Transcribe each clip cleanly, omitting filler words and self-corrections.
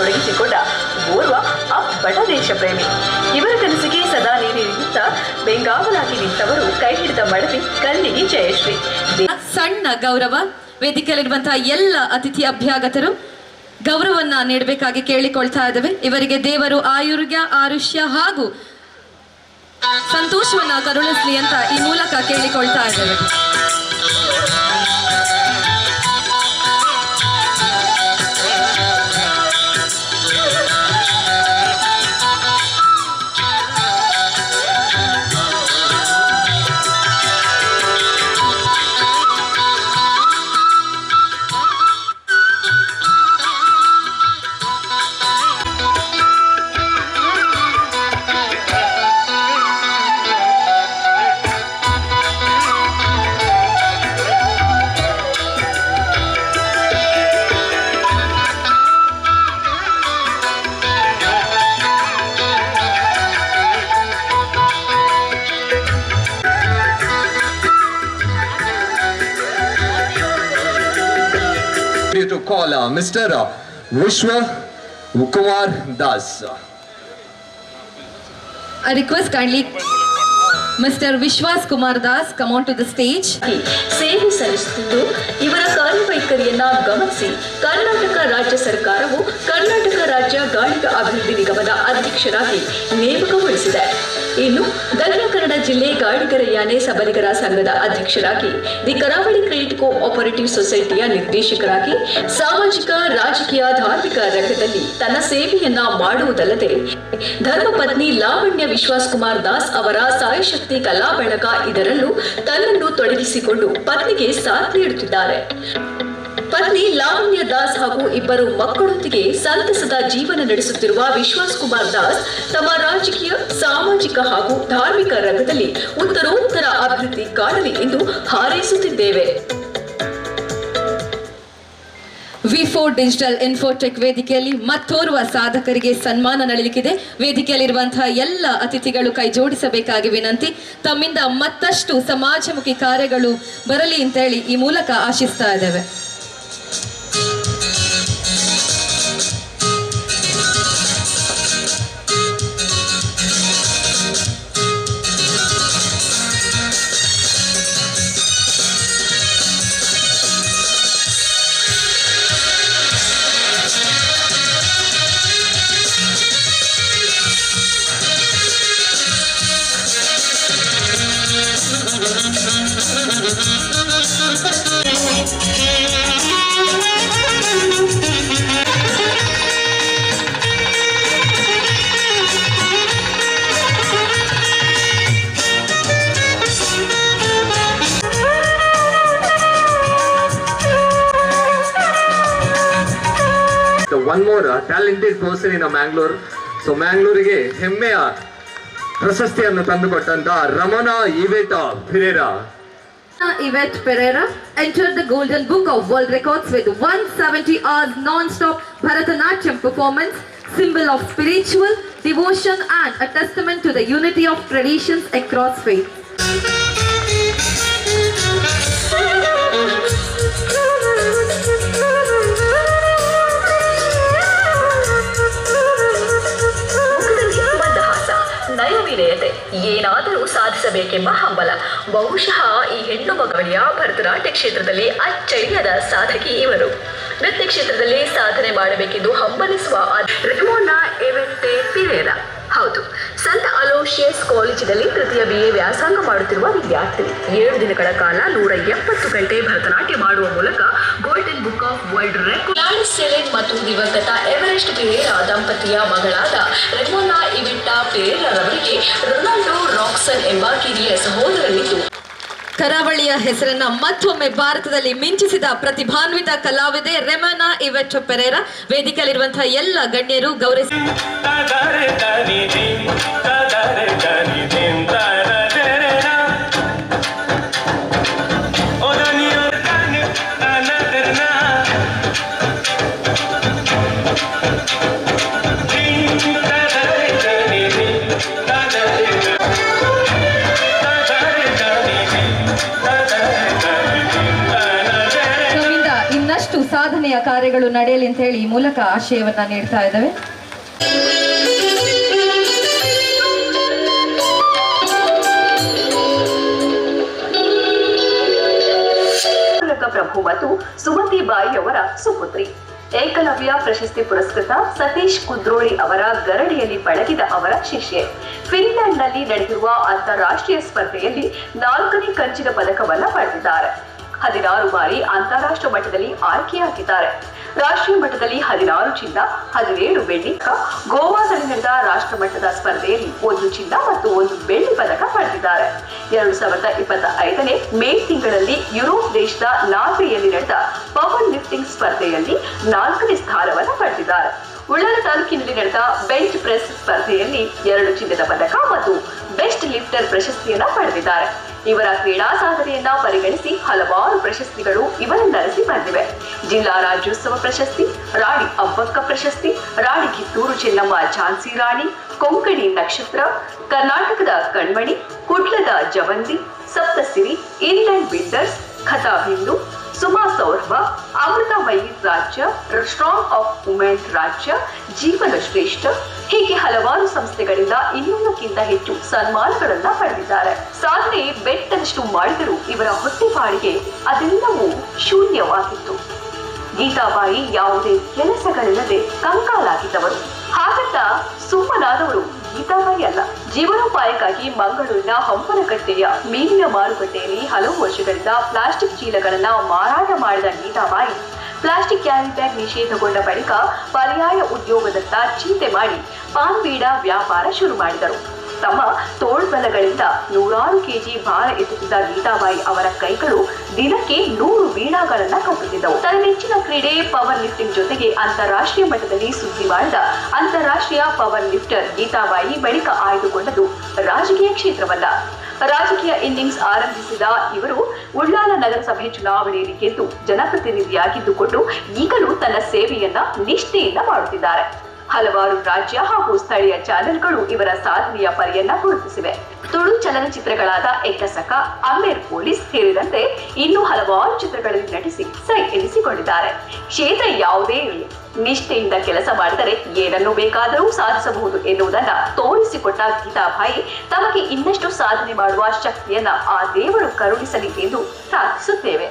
ತೊಡಗಿಸಿಕೊಂಡ ಓರ್ವ ಅಪ್ಪಟ ದೇಶ ಪ್ರೇಮಿ. ಇವರ ಕನಸಿಗೆ ಸದಾ ನೀಡಿರುತ್ತಾ ಬೆಂಗಾವಲಾಗಿ ನಿಂತವರು ಕೈ ಹಿಡಿದ ಮಡದಿ ಕಣ್ಣಿಗೆ ಜಯಶ್ರೀ. ಸಣ್ಣ ಗೌರವ. ವೇದಿಕೆಯಲ್ಲಿರುವಂತಹ ಎಲ್ಲ ಅತಿಥಿ ಅಭ್ಯಾಗತರು ಗೌರವವನ್ನ ನೀಡಬೇಕಾಗಿ ಕೇಳಿಕೊಳ್ತಾ ಇದ್ದೇವೆ. ಇವರಿಗೆ ದೇವರು ಆಯುಷ್ಯ ಹಾಗೂ ಸಂತೋಷವನ್ನ ಕರುಣಿಸಲಿ ಅಂತ ಈ ಮೂಲಕ ಕೇಳಿಕೊಳ್ತಾ ಇದ್ದೇವೆ. To call Mr. Vishwa Kumar Das. I request kindly Mr. Vishwas Kumar Das come on to the stage. ಸೇವೆ ಸಲ್ಲಿಸುತ್ತಿದ್ದು ಇವರ ಕಾರ್ಯವೈಖರಿಯನ್ನ ಗಮನಿಸಿ ಕರ್ನಾಟಕ ರಾಜ್ಯ ಸರ್ಕಾರವು ಕರ್ನಾಟಕ ರಾಜ್ಯ ಗಾಣಿಗ ಅಭಿವೃದ್ಧಿ ನಿಗಮದ ಅಧ್ಯಕ್ಷರಾಗಿ ನೇಮಕಗೊಳಿಸಿದೆ. ಇನ್ನು ದಕ್ಷಿಣ ಕನ್ನಡ ಜಿಲ್ಲೆ ಗಾಣಿಗರ ಯಾನೆ ಸಬಲಿಗರ ಸಂಘದ ಅಧ್ಯಕ್ಷರಾಗಿ ದಿ ಕರಾವಳಿ ಕ್ರೆಡಿಟ್ ಕೋಆಪರೇಟಿವ್ ಸೊಸೈಟಿಯ ನಿರ್ದೇಶಕರಾಗಿ ಸಾಮಾಜಿಕ ರಾಜಕೀಯ ಧಾರ್ಮಿಕ ರಂಗದಲ್ಲಿ ತನ್ನ ಸೇವೆಯನ್ನ ಮಾಡುವುದಲ್ಲದೆ ಧರ್ಮಪತ್ನಿ ಲಾವಣ್ಯ ವಿಶ್ವಾಸ್ ಕುಮಾರ್ ದಾಸ್ ಅವರ ಸಾಯಶಕ್ತಿ ಕಲಾ ಬೆಳಕ ಇದರಲ್ಲೂ ತನ್ನನ್ನು ತೊಡಗಿಸಿಕೊಂಡು ಪತ್ನಿಗೆ ಸಾಥ್ ನೀಡುತ್ತಿದ್ದಾರೆ. ಪತ್ನಿ ಲಾವಣ್ಯ ದಾಸ್ ಹಾಗೂ ಇಬ್ಬರು ಮಕ್ಕಳೊಂದಿಗೆ ಸಂತಸದ ಜೀವನ ನಡೆಸುತ್ತಿರುವ ವಿಶ್ವಾಸ್ ಕುಮಾರ್ ದಾಸ್ ತಮ್ಮ ರಾಜಕೀಯ ಸಾಮಾಜಿಕ ಹಾಗೂ ಧಾರ್ಮಿಕ ರಂಗದಲ್ಲಿ ಉತ್ತರೋತ್ತರ ಅಭಿವೃದ್ಧಿ ಕಾಣಲಿ ಎಂದು ಹಾರೈಸುತ್ತಿದ್ದೇವೆ. V4 ಡಿಜಿಟಲ್ ಇನ್ಫೋಟೆಕ್ ವೇದಿಕೆಯಲ್ಲಿ ಮತ್ತೋರ್ವ ಸಾಧಕರಿಗೆ ಸನ್ಮಾನ ನಡೆಯಲಿಕ್ಕಿದೆ. ವೇದಿಕೆಯಲ್ಲಿರುವಂತಹ ಎಲ್ಲ ಅತಿಥಿಗಳು ಕೈ ಜೋಡಿಸಬೇಕಾಗಿ ವಿನಂತಿ. ತಮ್ಮಿಂದ ಮತ್ತಷ್ಟು ಸಮಾಜಮುಖಿ ಕಾರ್ಯಗಳು ಬರಲಿ ಅಂತ ಹೇಳಿ ಈ ಮೂಲಕ ಆಶಿಸ್ತಾ ಇದ್ದೇವೆ. One more talented person in Mangalore. So Mangalore ಹೆಮ್ಮೆಯ ಪ್ರಶಸ್ತಿಯನ್ನು ತಂದುಕೊಟ್ಟಂತ ರಮನಾ ಇವೆಟ್ Pereira. Yvette Pereira entered the Golden Book of World Records with 170 hours non-stop Bharatanatyam performance, symbol of spiritual devotion and a testament to the unity of traditions across faiths. ನಯವಿನಯತೆ, ಏನಾದರೂ ಸಾಧಿಸಬೇಕೆಂಬ ಹಂಬಲ. ಬಹುಶಃ ಈ ಹೆಣ್ಣು ಮಗಳಿಯ ಭರತನಾಟ್ಯ ಕ್ಷೇತ್ರದಲ್ಲಿ ಅಚ್ಚಳಿಯದ ಸಾಧಕಿ ಇವರು. ನೃತ್ಯ ಕ್ಷೇತ್ರದಲ್ಲಿ ಸಾಧನೆ ಮಾಡಬೇಕೆಂದು ಹಂಬಲಿಸುವ ರೆಮೋನಾ ಇವೆಟ್ಟೆ ಪೆರೇರಾ. ಹೌದು, ಸಂತ ಅಲೋಷಿಯಸ್ ಕಾಲೇಜಿನಲ್ಲಿ ತೃತೀಯ BA ವ್ಯಾಸಂಗ ಮಾಡುತ್ತಿರುವ ವಿದ್ಯಾರ್ಥಿನಿ. 7 ದಿನಗಳ ಕಾಲ 170 ಗಂಟೆ ಭರತನಾಟ್ಯ ಮಾಡುವ ಮೂಲಕ golden book of world record ಸೆಲೆನ್ ಮತ್ತು ದಿವಂಗತ ಎವರೆಸ್ಟ್ ಪೆರೇರಾ ದಂಪತಿಯ ಮಗಳಾದ ರೆಮೋನಾ ಇವೆಟ್ಟಾ ಪೆರೇರಾರವರಿಗೆ ರೊನಾಲ್ಡೋ ರಾಕ್ಸನ್ ಎಂಬ ಕಿರಿಯ ಸಹೋದರನಿದ್ದು ಕರಾವಳಿಯ ಹೆಸರನ್ನ ಮತ್ತೊಮ್ಮೆ ಭಾರತದಲ್ಲಿ ಮಿಂಚಿಸಿದ ಪ್ರತಿಭಾನ್ವಿತ ಕಲಾವಿದೆ ರೆಮೋನಾ ಇವೆಟ್ ಪೆರೇರಾ. ವೇದಿಕೆಯಲ್ಲಿರುವಂತಹ ಎಲ್ಲ ಗಣ್ಯರು ಗೌರವಿಸಿ ಸಾಧನೆ ಸೇವಾಭಾವನೆಯ ಕಾರ್ಯಗಳು ನಡೆಯಲಿ ಅಂತ ಹೇಳಿ ಈ ಮೂಲಕ ಆಶಯವನ್ನ ನೀಡ್ತಾ ಇದ್ದೇವೆ. ಪ್ರಭು ಮತ್ತು ಸುಮತಿ ಬಾಯಿಯವರ ಸುಪುತ್ರಿ. ಏಕಲವ್ಯ ಪ್ರಶಸ್ತಿ ಪುರಸ್ಕೃತ ಸತೀಶ್ ಕುದ್ರೋಳಿ ಅವರ ಗರಡಿಯಲ್ಲಿ ಪಳಗಿದ ಅವರ ಶಿಷ್ಯೆ. ಫಿನ್ಲೆಂಡ್ನಲ್ಲಿ ನಡೆದಿರುವ ಅಂತಾರಾಷ್ಟ್ರೀಯ ಸ್ಪರ್ಧೆಯಲ್ಲಿ 4ನೇ ಕಂಚಿನ ಪದಕವನ್ನ ಪಡೆದಿದ್ದಾರೆ. 16 ಬಾರಿ ಅಂತಾರಾಷ್ಟ್ರ ಮಟ್ಟದಲ್ಲಿ ಆಯ್ಕೆಯಾಗಿದ್ದಾರೆ. ರಾಷ್ಟ್ರೀಯ ಮಟ್ಟದಲ್ಲಿ 16 ಚಿನ್ನ, 17 ಬೆಳ್ಳಿ. ಗೋವಾದಲ್ಲಿ ನಡೆದ ರಾಷ್ಟ್ರ ಮಟ್ಟದ ಸ್ಪರ್ಧೆಯಲ್ಲಿ 1 ಚಿನ್ನ ಮತ್ತು 1 ಬೆಳ್ಳಿ ಪದಕ ಪಡೆದಿದ್ದಾರೆ. 2025ನೇ ಮೇ ತಿಂಗಳಲ್ಲಿ ಯುರೋಪ್ ದೇಶದ ನಾರ್ವೆಯಲ್ಲಿ ನಡೆದ ಪವರ್ ಲಿಫ್ಟಿಂಗ್ ಸ್ಪರ್ಧೆಯಲ್ಲಿ 4ನೇ ಸ್ಥಾನವನ್ನು ಪಡೆದಿದ್ದಾರೆ. ಉಳ್ಳಾಲ ತಾಲೂಕಿನಲ್ಲಿ ನಡೆದ ಬೆಂಚ್ ಪ್ರೆಸ್ ಸ್ಪರ್ಧೆಯಲ್ಲಿ 2 ಚಿನ್ನದ ಪದಕ ಮತ್ತು ಬೆಸ್ಟ್ ಲಿಫ್ಟರ್ ಪ್ರಶಸ್ತಿಯನ್ನ ಪಡೆದಿದ್ದಾರೆ. ಇವರ ಕ್ರೀಡಾ ಸಾಧನೆಯನ್ನ ಪರಿಗಣಿಸಿ ಹಲವಾರು ಪ್ರಶಸ್ತಿಗಳು ಇವರನ್ನರಸಿ ಬಂದಿವೆ. ಜಿಲ್ಲಾ ರಾಜ್ಯೋತ್ಸವ ಪ್ರಶಸ್ತಿ, ರಾಣಿ ಅಬ್ಬಕ್ಕ ಪ್ರಶಸ್ತಿ, ರಾಣಿ ಕಿತ್ತೂರು ಚೆನ್ನಮ್ಮ ಝಾನ್ಸಿ ರಾಣಿ, ಕೊಂಕಣಿ ನಕ್ಷತ್ರ, ಕರ್ನಾಟಕದ ಕಣ್ಮಣಿ, ಕುಡ್ಲದ ಜವಂತಿ, ಸಪ್ತಸಿರಿ, ಇಂಗ್ಲೆಂಡ್ ಬಿಲ್ಡರ್ಸ್, ಖತಾ ಬಿಂದು, ಸುಮಾ ಸೌರಭ, ಅಮೃತಮಯಿ ರಾಜ್ಯ, ಸ್ಟ್ರಾಂಗ್ ಆಫ್ ವುಮೆನ್ ರಾಜ್ಯ, ಜೀವನ ಶ್ರೇಷ್ಠ, ಹೀಗೆ ಹಲವಾರು ಸಂಸ್ಥೆಗಳಿಂದ 200ಕ್ಕಿಂತ ಹೆಚ್ಚು ಸನ್ಮಾನಗಳನ್ನ ಪಡೆದಿದ್ದಾರೆ. ಸಾಧನೆ ಬೆಟ್ಟದಷ್ಟು ಮಾಡಿದರೂ ಇವರ ಹೊಟ್ಟೆಪಾಡಿಗೆ ಅದೆಲ್ಲವೂ ಶೂನ್ಯವಾಗಿತ್ತು. ಗೀತಾಬಾಯಿ ಯಾವುದೇ ಕೆಲಸಗಳಿಲ್ಲದೆ ಕಂಗಾಲಾಗಿದ್ದವರು. ಹಾಗಂತ ಸುಮ್ಮನಾದವರು ಗೀತಾಬಾಯಿ ಅಲ್ಲ. ಜೀವನೋಪಾಯಕ್ಕಾಗಿ ಮಂಗಳೂರಿನ ಹಂಪನಕಟ್ಟೆಯ ಮೀನಿನ ಮಾರುಕಟ್ಟೆಯಲ್ಲಿ ಹಲವು ವರ್ಷಗಳಿಂದ ಪ್ಲಾಸ್ಟಿಕ್ ಚೀಲಗಳನ್ನ ಮಾರಾಟ ಮಾಡಿದ ಗೀತಾಬಾಯಿ ಪ್ಲಾಸ್ಟಿಕ್ ಕ್ಯಾರಿ ಬ್ಯಾಗ್ ನಿಷೇಧಗೊಂಡ ಬಳಿಕ ಪರ್ಯಾಯ ಉದ್ಯೋಗದತ್ತ ಚಿಂತೆ ಮಾಡಿ ಪಾನ್ ಬೀಡಾ ವ್ಯಾಪಾರ ಶುರು ಮಾಡಿದರು. ತಮ್ಮ ತೋಳ್ಬಲಗಳಿಂದ 100 ಕೆಜಿ ಭಾರ ಎತ್ತುತ್ತಿದ್ದ ಗೀತಾಬಾಯಿ ಅವರ ಕೈಗಳು ದಿನಕ್ಕೆ 100 ಬೀಡಾಗಳನ್ನ ಕಟ್ಟುತ್ತಿದ್ದವು. ತನ್ನ ನೆಚ್ಚಿನ ಕ್ರೀಡೆ ಪವರ್ ಲಿಫ್ಟಿಂಗ್ ಜೊತೆಗೆ ಅಂತಾರಾಷ್ಟ್ರೀಯ ಮಟ್ಟದಲ್ಲಿ ಸುದ್ದಿ ಮಾಡಿದ ಅಂತಾರಾಷ್ಟ್ರೀಯ ಪವರ್ ಲಿಫ್ಟರ್ ಗೀತಾಬಾಯಿ ಬಳಿಕ ಆಯ್ದುಕೊಂಡದು ರಾಜಕೀಯ ಕ್ಷೇತ್ರವಲ್ಲ. ರಾಜಕೀಯ ಇನ್ನಿಂಗ್ಸ್ ಆರಂಭಿಸಿದ ಇವರು ಉಳ್ಳಾಲ ನಗರಸಭೆ ಚುನಾವಣೆಯಲ್ಲಿ ಗೆದ್ದು ಜನಪ್ರತಿನಿಧಿಯಾಗಿದ್ದುಕೊಂಡು ಈಗಲೂ ತನ್ನ ಸೇವೆಯನ್ನ ನಿಷ್ಠೆಯಿಂದ ಮಾಡುತ್ತಿದ್ದಾರೆ. ಹಲವಾರು ರಾಜ್ಯ ಹಾಗೂ ಸ್ಥಳೀಯ ಚಾನೆಲ್ಗಳು ಇವರ ಸಾಧನೆಯ ಪರಿಯನ್ನ ಗುರುತಿಸಿವೆ. ತುಳು ಚಲನಚಿತ್ರಗಳಾದ ಎಕ್ಕಸಕ, ಅಮೇರ್ ಪೊಲೀಸ್ ಸೇರಿದಂತೆ ಇನ್ನೂ ಹಲವಾರು ಚಿತ್ರಗಳಲ್ಲಿ ನಟಿಸಿ ಸೈ ಎನಿಸಿಕೊಂಡಿದ್ದಾರೆ. ಕ್ಷೇತ್ರ ಯಾವುದೇ ಇರಲಿ, ನಿಷ್ಠೆಯಿಂದ ಕೆಲಸ ಮಾಡಿದರೆ ಏನನ್ನು ಬೇಕಾದರೂ ಸಾಧಿಸಬಹುದು ಎನ್ನುವುದನ್ನ ತೋರಿಸಿಕೊಟ್ಟ ಗೀತಾಬಾಯಿ ತಮಗೆ ಇನ್ನಷ್ಟು ಸಾಧನೆ ಮಾಡುವ ಶಕ್ತಿಯನ್ನ ಆ ದೇವರು ಕರುಣಿಸಲಿ ಎಂದು ಪ್ರಾರ್ಥಿಸುತ್ತೇವೆ.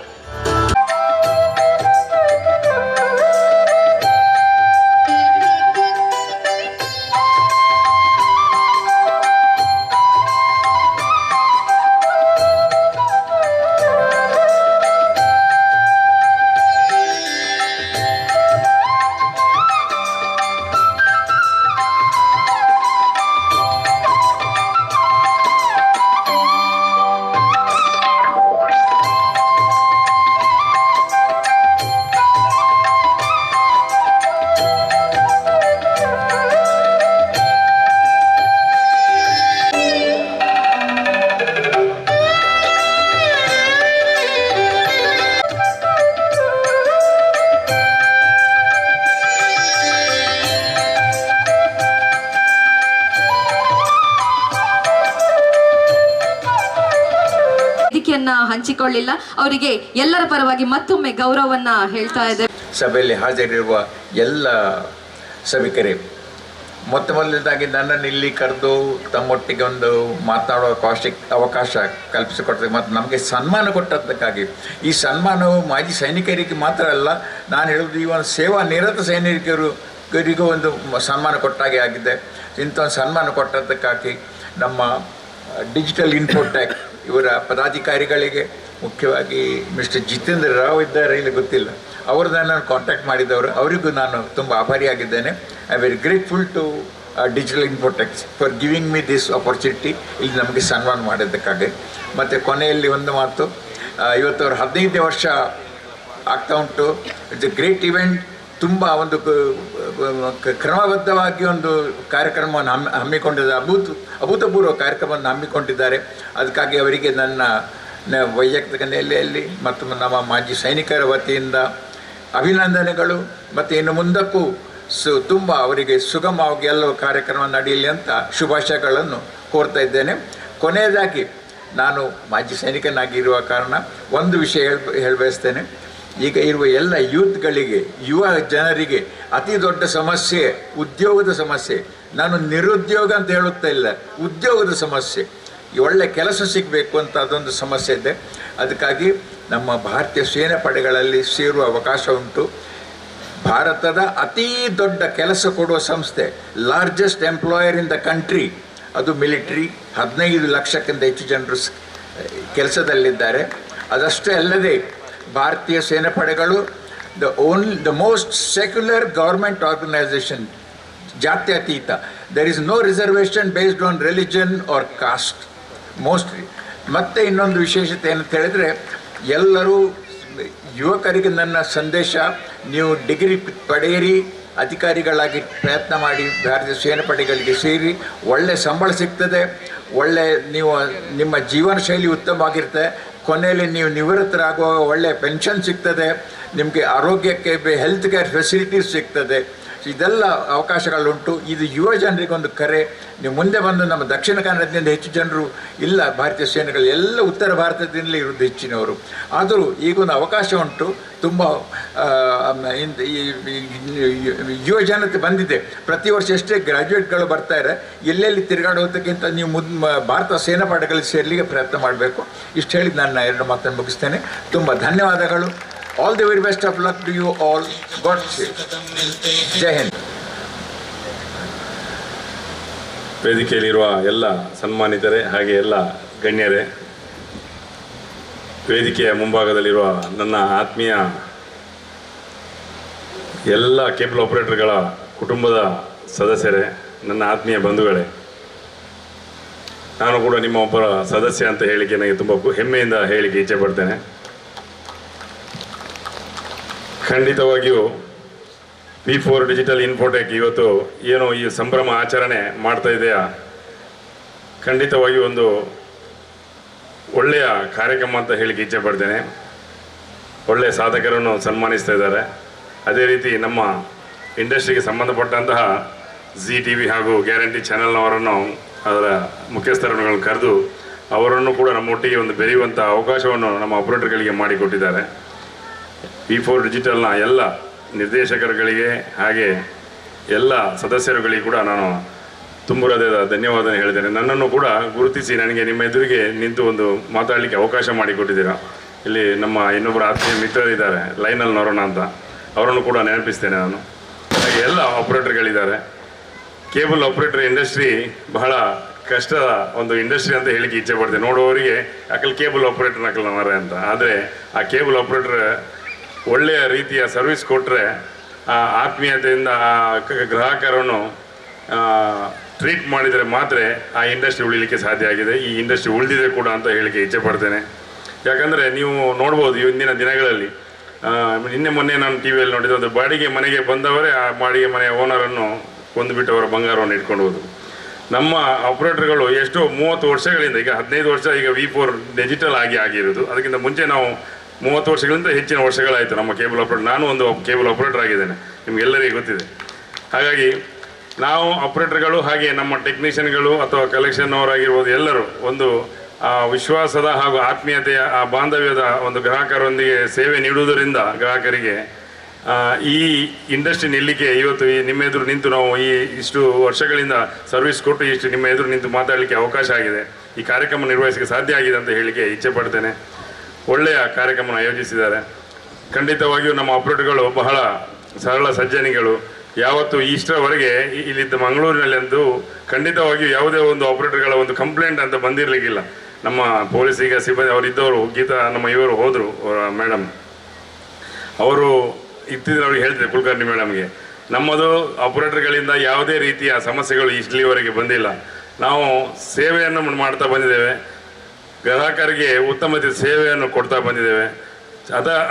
ಹಂಚಿಕೊಳ್ಳಿಲ್ಲ. ಅವರಿಗೆ ಎಲ್ಲರ ಪರವಾಗಿ ಮತ್ತೊಮ್ಮೆ ಗೌರವವನ್ನ ಹೇಳ್ತಾ ಇದ್ದೇವೆ. ಸಭೆಯಲ್ಲಿ ಹಾಜರಿರುವ ಎಲ್ಲ ಸಭಿಕರೇ, ಮೊದಲನೇದಾಗಿ ನನ್ನನ್ನು ಇಲ್ಲಿ ಕರೆದು ತಮ್ಮೊಟ್ಟಿಗೆ ಒಂದು ಮಾತನಾಡುವ ಅವಕಾಶ ಕಲ್ಪಿಸಿಕೊಡ್ತದೆ ಮತ್ತು ನಮಗೆ ಸನ್ಮಾನ ಕೊಟ್ಟದ್ದಕ್ಕಾಗಿ. ಈ ಸನ್ಮಾನವು ಮಾಜಿ ಸೈನಿಕರಿಗೆ ಮಾತ್ರ ಅಲ್ಲ, ನಾನು ಹೇಳೋದು ಈ ಒಂದು ಸೇವಾ ನಿರತ ಸೈನಿಕರಿಗೂ ಒಂದು ಸನ್ಮಾನ ಕೊಟ್ಟಾಗೆ ಆಗಿದೆ. ಇಂಥ ಒಂದು ಸನ್ಮಾನ ಕೊಟ್ಟದ್ದಕ್ಕಾಗಿ ನಮ್ಮ ಡಿಜಿಟಲ್ ಇನ್ಫೋಟೆಕ್ ಇವರ ಪದಾಧಿಕಾರಿಗಳಿಗೆ, ಮುಖ್ಯವಾಗಿ ಮಿಸ್ಟರ್ ಜಿತೇಂದ್ರ ರಾವ್ ಇದ್ದಾರೆ, ಇಲ್ಲಿ ಗೊತ್ತಿಲ್ಲ, ಅವರು ನನ್ನನ್ನು ಕಾಂಟ್ಯಾಕ್ಟ್ ಮಾಡಿದವರು, ಅವರಿಗೂ ನಾನು ತುಂಬ ಆಭಾರಿಯಾಗಿದ್ದೇನೆ. I very grateful to Digital Infotechs for giving me this opportunity, ಇಲ್ಲಿ ನಮಗೆ ಸನ್ಮಾನ ಮಾಡಿದ್ದಕ್ಕಾಗಿ. ಮತ್ತು ಕೊನೆಯಲ್ಲಿ ಒಂದು ಮಾತು, ಇವತ್ತು ಅವರು 15ನೇ ವರ್ಷ ಆಗ್ತಾ ಉಂಟು. It's A great event. ತುಂಬ ಒಂದು ಕ್ರಮಬದ್ಧವಾಗಿ ಒಂದು ಕಾರ್ಯಕ್ರಮವನ್ನು ಹಮ್ಮಿಕೊಂಡಿದ್ದಾರೆ, ಅಭೂತಪೂರ್ವ ಕಾರ್ಯಕ್ರಮವನ್ನು ಹಮ್ಮಿಕೊಂಡಿದ್ದಾರೆ. ಅದಕ್ಕಾಗಿ ಅವರಿಗೆ ನನ್ನ ವೈಯಕ್ತಿಕ ನೆಲೆಯಲ್ಲಿ ಮತ್ತು ನಮ್ಮ ಮಾಜಿ ಸೈನಿಕರ ವತಿಯಿಂದ ಅಭಿನಂದನೆಗಳು. ಮತ್ತು ಇನ್ನು ಮುಂದಕ್ಕೂ ತುಂಬ ಅವರಿಗೆ ಸುಗಮವಾಗಿ ಎಲ್ಲವೂ ಕಾರ್ಯಕ್ರಮ ನಡೆಯಲಿ ಅಂತ ಶುಭಾಶಯಗಳನ್ನು ಕೋರ್ತಾ ಇದ್ದೇನೆ. ಕೊನೆಯದಾಗಿ ನಾನು ಮಾಜಿ ಸೈನಿಕನಾಗಿರುವ ಕಾರಣ ಒಂದು ವಿಷಯ ಹೇಳಬಯಸ್ತೇನೆ. ಈಗ ಇರುವ ಎಲ್ಲ ಯೂತ್ಗಳಿಗೆ, ಯುವ ಜನರಿಗೆ ಅತಿ ದೊಡ್ಡ ಸಮಸ್ಯೆ ಉದ್ಯೋಗದ ಸಮಸ್ಯೆ. ನಾನು ನಿರುದ್ಯೋಗ ಅಂತ ಹೇಳುತ್ತಾ ಇಲ್ಲ, ಉದ್ಯೋಗದ ಸಮಸ್ಯೆ. ಒಳ್ಳೆ ಕೆಲಸ ಸಿಗಬೇಕು ಅಂತ ಅದೊಂದು ಸಮಸ್ಯೆ ಇದೆ. ಅದಕ್ಕಾಗಿ ನಮ್ಮ ಭಾರತೀಯ ಸೇನಾ ಪಡೆಗಳಲ್ಲಿ ಸೇರುವ ಅವಕಾಶ ಉಂಟು. ಭಾರತದ ಅತೀ ದೊಡ್ಡ ಕೆಲಸ ಕೊಡುವ ಸಂಸ್ಥೆ, largest employer in the country, ಅದು ಮಿಲಿಟ್ರಿ. 15 ಲಕ್ಷಕ್ಕಿಂತ ಹೆಚ್ಚು ಜನರು ಕೆಲಸದಲ್ಲಿದ್ದಾರೆ. ಅದಷ್ಟೇ ಅಲ್ಲದೆ ಭಾರತೀಯ ಸೇನಾ ಪಡೆಗಳು the most secular government organisation, ಜಾತ್ಯತೀತ. There is no reservation based on religion or caste mostly. ಮತ್ತು ಇನ್ನೊಂದು ವಿಶೇಷತೆ ಏನಂತ ಹೇಳಿದರೆ, ಎಲ್ಲರೂ ಯುವಕರಿಗೆ ನನ್ನ ಸಂದೇಶ, ನೀವು ಡಿಗ್ರಿ ಪಡೆಯಿರಿ, ಅಧಿಕಾರಿಗಳಾಗಿ ಪ್ರಯತ್ನ ಮಾಡಿ, ಭಾರತೀಯ ಸೇನಾ ಪಡೆಗಳಿಗೆ ಸೇರಿ, ಒಳ್ಳೆಯ ಸಂಬಳ ಸಿಗ್ತದೆ, ನೀವು ನಿಮ್ಮ ಜೀವನ ಶೈಲಿ ಉತ್ತಮವಾಗಿರುತ್ತೆ. ಕೊನೆಯಲ್ಲಿ ನೀವು ನಿವೃತ್ತರಾಗುವಾಗ ಒಳ್ಳೆಯ ಪೆನ್ಷನ್ ಸಿಗ್ತದೆ, ನಿಮಗೆ ಆರೋಗ್ಯಕ್ಕೆ ಹೆಲ್ತ್ ಕೇರ್ ಫೆಸಿಲಿಟೀಸ್ ಸಿಗ್ತದೆ. ಇದೆಲ್ಲ ಅವಕಾಶಗಳುಂಟು. ಇದು ಯುವ ಜನರಿಗೆ ಒಂದು ಕರೆ. ನೀವು ಮುಂದೆ ಬಂದು, ನಮ್ಮ ದಕ್ಷಿಣ ಕನ್ನಡದಿಂದ ಹೆಚ್ಚು ಜನರು ಇಲ್ಲ ಭಾರತೀಯ ಸೇನೆಗಳು, ಎಲ್ಲ ಉತ್ತರ ಭಾರತದಿಂದಲೇ ಇರೋದು ಹೆಚ್ಚಿನವರು. ಆದರೂ ಈಗೊಂದು ಅವಕಾಶ ಉಂಟು. ತುಂಬ ಯುವ ಜನತೆ ಬಂದಿದೆ. ಪ್ರತಿ ವರ್ಷ ಎಷ್ಟೇ ಗ್ರ್ಯಾಜುಯೇಟ್ಗಳು ಬರ್ತಾರೆ. ಎಲ್ಲೆಲ್ಲಿ ತಿರುಗಾಡೋದಕ್ಕಿಂತ ನೀವು ಭಾರತ ಸೇನಾ ಪಡೆಗಳಿಗೆ ಸೇರಲಿಕ್ಕೆ ಪ್ರಯತ್ನ ಮಾಡಬೇಕು. ಇಷ್ಟು ಹೇಳಿ ನನ್ನ 2 ಮಾತನ್ನು ಮುಗಿಸ್ತೇನೆ. ತುಂಬ ಧನ್ಯವಾದಗಳು. All the very best of luck to you all. God save. ಜೈ ಹಿಂದ್. ವೇದಿಕೆಯಲ್ಲಿರುವ ಎಲ್ಲ ಸನ್ಮಾನಿತರೇ, ಹಾಗೆ ಎಲ್ಲ ಗಣ್ಯರೇ, ವೇದಿಕೆಯ ಮುಂಭಾಗದಲ್ಲಿರುವ ನನ್ನ ಆತ್ಮೀಯ ಎಲ್ಲ ಕೇಬಲ್ ಆಪರೇಟರ್ಗಳ ಕುಟುಂಬದ ಸದಸ್ಯರೇ, ನನ್ನ ಆತ್ಮೀಯ ಬಂಧುಗಳೇ, ನಾನು ಕೂಡ ನಿಮ್ಮ ಒಬ್ಬರ ಸದಸ್ಯ ಅಂತ ಹೇಳಿಕೆ ನನಗೆ ತುಂಬ ಹೆಮ್ಮೆಯಿಂದ ಹೇಳಿಕೆ ಇಚ್ಛೆ ಪಡ್ತೇನೆ. ಖಂಡಿತವಾಗಿಯೂ V4 ಡಿಜಿಟಲ್ ಇನ್ಫೋಟೆಕ್ ಇವತ್ತು ಏನು ಈ ಸಂಭ್ರಮ ಆಚರಣೆ ಮಾಡ್ತಾ ಇದೆಯಾ, ಖಂಡಿತವಾಗಿಯೂ ಒಂದು ಒಳ್ಳೆಯ ಕಾರ್ಯಕ್ರಮ ಅಂತ ಹೇಳಿಕ್ಕೆ ಇಚ್ಛೆ ಪಡ್ತೇನೆ. ಒಳ್ಳೆಯ ಸಾಧಕರನ್ನು ಸನ್ಮಾನಿಸ್ತಾ ಇದ್ದಾರೆ. ಅದೇ ರೀತಿ ನಮ್ಮ ಇಂಡಸ್ಟ್ರಿಗೆ ಸಂಬಂಧಪಟ್ಟಂತಹ ZTV ಹಾಗೂ ಗ್ಯಾರಂಟಿ ಚಾನೆಲ್ನವರನ್ನು, ಅದರ ಮುಖ್ಯಸ್ಥರನ್ನು ಕರೆದು ಅವರನ್ನು ಕೂಡ ನಮ್ಮೊಟ್ಟಿಗೆ ಒಂದು ಬೆರೆಯುವಂಥ ಅವಕಾಶವನ್ನು ನಮ್ಮ ಆಪರೇಟರ್ಗಳಿಗೆ ಮಾಡಿಕೊಟ್ಟಿದ್ದಾರೆ. V4 ಡಿಜಿಟಲ್ನ ಎಲ್ಲ ನಿರ್ದೇಶಕರುಗಳಿಗೆ ಹಾಗೆ ಎಲ್ಲ ಸದಸ್ಯರುಗಳಿಗೆ ಕೂಡ ನಾನು ತುಂಬ ಹೃದಯದ ಧನ್ಯವಾದ ಹೇಳ್ತೇನೆ. ನನ್ನನ್ನು ಕೂಡ ಗುರುತಿಸಿ ನನಗೆ ನಿಮ್ಮ ಎದುರಿಗೆ ನಿಂತು ಒಂದು ಮಾತಾಡಲಿಕ್ಕೆ ಅವಕಾಶ ಮಾಡಿಕೊಟ್ಟಿದ್ದೀರಾ. ಇಲ್ಲಿ ನಮ್ಮ ಇನ್ನೊಬ್ಬರು ಆತ್ಮೀಯ ಮಿತ್ರರಿದ್ದಾರೆ, ಲೈನಲ್ಲಿ ನೋಡೋಣ ಅಂತ, ಅವರನ್ನು ಕೂಡ ನೆನಪಿಸ್ತೇನೆ ನಾನು. ಹಾಗೆ ಎಲ್ಲ ಆಪರೇಟರ್ಗಳಿದ್ದಾರೆ. ಕೇಬಲ್ ಆಪರೇಟರ್ ಇಂಡಸ್ಟ್ರಿ ಬಹಳ ಕಷ್ಟದ ಒಂದು ಇಂಡಸ್ಟ್ರಿ ಅಂತ ಹೇಳಿಕ್ಕೆ ಇಚ್ಛೆ ಪಡ್ತೇನೆ. ನೋಡುವವರಿಗೆ ಯಾಕಲ್ಲಿ ಕೇಬಲ್ ಆಪರೇಟರ್ ನಕಲ ಮರ ಅಂತ. ಆದರೆ ಆ ಕೇಬಲ್ ಆಪರೇಟರ್ ಒಳ್ಳೆಯ ರೀತಿಯ ಸರ್ವಿಸ್ ಕೊಟ್ಟರೆ, ಆ ಆತ್ಮೀಯತೆಯಿಂದ ಆ ಗ್ರಾಹಕರನ್ನು ಟ್ರೀಟ್ ಮಾಡಿದರೆ ಮಾತ್ರ ಆ ಇಂಡಸ್ಟ್ರಿ ಉಳಿಲಿಕ್ಕೆ ಸಾಧ್ಯ ಆಗಿದೆ. ಈ ಇಂಡಸ್ಟ್ರಿ ಉಳಿದಿದೆ ಕೂಡ ಅಂತ ಹೇಳಿಕೆ ಇಚ್ಛೆ ಪಡ್ತೇನೆ. ಯಾಕಂದರೆ ನೀವು ನೋಡ್ಬೋದು ಇಂದಿನ ದಿನಗಳಲ್ಲಿ, ನಿನ್ನೆ ಮೊನ್ನೆ ನಾನು ಟಿ ವಿಯಲ್ಲಿ ನೋಡಿದ ಒಂದು ಬಾಡಿಗೆ ಮನೆಗೆ ಬಂದವರೇ ಆ ಬಾಡಿಗೆ ಮನೆಯ ಓನರನ್ನು ಕೊಂದುಬಿಟ್ಟು ಅವರ ಬಂಗಾರವನ್ನು ಇಟ್ಕೊಂಡು ಹೋದರು. ನಮ್ಮ ಆಪರೇಟರ್ಗಳು ಎಷ್ಟೋ 30 ವರ್ಷಗಳಿಂದ, ಈಗ 15 ವರ್ಷ ಈಗ V4 ಡಿಜಿಟಲ್ ಆಗಿರೋದು. ಅದಕ್ಕಿಂತ ಮುಂಚೆ ನಾವು 30 ವರ್ಷಗಳಿಂದ ಹೆಚ್ಚಿನ ವರ್ಷಗಳಾಯಿತು ನಮ್ಮ ಕೇಬಲ್ ಆಪರೇಟರ್. ನಾನು ಒಂದು ಕೇಬಲ್ ಆಪರೇಟರ್ ಆಗಿದ್ದೇನೆ, ನಿಮಗೆಲ್ಲರಿಗೂ ಗೊತ್ತಿದೆ. ಹಾಗಾಗಿ ನಾವು ಆಪರೇಟರ್ಗಳು ಹಾಗೆ ನಮ್ಮ ಟೆಕ್ನಿಷಿಯನ್ಗಳು ಅಥವಾ ಕಲೆಕ್ಷನ್ನವರಾಗಿರ್ಬೋದು, ಎಲ್ಲರೂ ಒಂದು ವಿಶ್ವಾಸದ ಹಾಗೂ ಆತ್ಮೀಯತೆಯ ಆ ಬಾಂಧವ್ಯದ ಒಂದು ಗ್ರಾಹಕರೊಂದಿಗೆ ಸೇವೆ ನೀಡುವುದರಿಂದ ಗ್ರಾಹಕರಿಗೆ ಈ ಇಂಡಸ್ಟ್ರಿ ನಿಲ್ಲಿಕ್ಕೆ ಇವತ್ತು ನಿಮ್ಮ ಎದುರು ನಿಂತು ನಾವು ಇಷ್ಟು ವರ್ಷಗಳಿಂದ ಸರ್ವಿಸ್ ಕೊಟ್ಟು ಇಷ್ಟು ನಿಮ್ಮ ಎದುರು ನಿಂತು ಮಾತಾಡಲಿಕ್ಕೆ ಅವಕಾಶ ಆಗಿದೆ. ಈ ಕಾರ್ಯಕ್ರಮ ನಿರ್ವಹಿಸಲಿಕ್ಕೆ ಸಾಧ್ಯ ಆಗಿದೆ ಅಂತ ಹೇಳಿಕೆ ಇಚ್ಛೆ ಪಡ್ತೇನೆ. ಒಳ್ಳೆಯ ಕಾರ್ಯಕ್ರಮ ಆಯೋಜಿಸಿದ್ದಾರೆ. ಖಂಡಿತವಾಗಿಯೂ ನಮ್ಮ ಆಪರೇಟರ್ಗಳು ಬಹಳ ಸರಳ ಸಜ್ಜನಿಗಳು. ಯಾವತ್ತು ಇಷ್ಟರವರೆಗೆ ಇಲ್ಲಿದ್ದ ಮಂಗಳೂರಿನಲ್ಲಂತೂ ಖಂಡಿತವಾಗಿಯೂ ಯಾವುದೇ ಒಂದು ಆಪರೇಟರ್ಗಳ ಒಂದು ಕಂಪ್ಲೇಂಟ್ ಅಂತ ಬಂದಿರಲಿಕ್ಕಿಲ್ಲ. ನಮ್ಮ ಪೊಲೀಸಿಗ ಸಿಬ್ಬಂದಿ ಅವರಿದ್ದವರು, ಗೀತಾ ನಮ್ಮ ಇವರು ಹೋದರು ಮೇಡಮ್, ಅವರು ಇತ್ತಿದ್ರೆ ಅವ್ರಿಗೆ ಹೇಳ್ತಿದ್ದೆ ಕುಲಕರ್ಣಿ ಮೇಡಮ್ಗೆ, ನಮ್ಮದು ಆಪರೇಟರ್ಗಳಿಂದ ಯಾವುದೇ ರೀತಿಯ ಸಮಸ್ಯೆಗಳು ಇಲ್ಲಿವರೆಗೆ ಬಂದಿಲ್ಲ. ನಾವು ಸೇವೆಯನ್ನು ಮಾಡ್ತಾ ಬಂದಿದ್ದೇವೆ, ಗ್ರಾಹಕರಿಗೆ ಉತ್ತಮ ಸೇವೆಯನ್ನು ಕೊಡ್ತಾ ಬಂದಿದ್ದೇವೆ.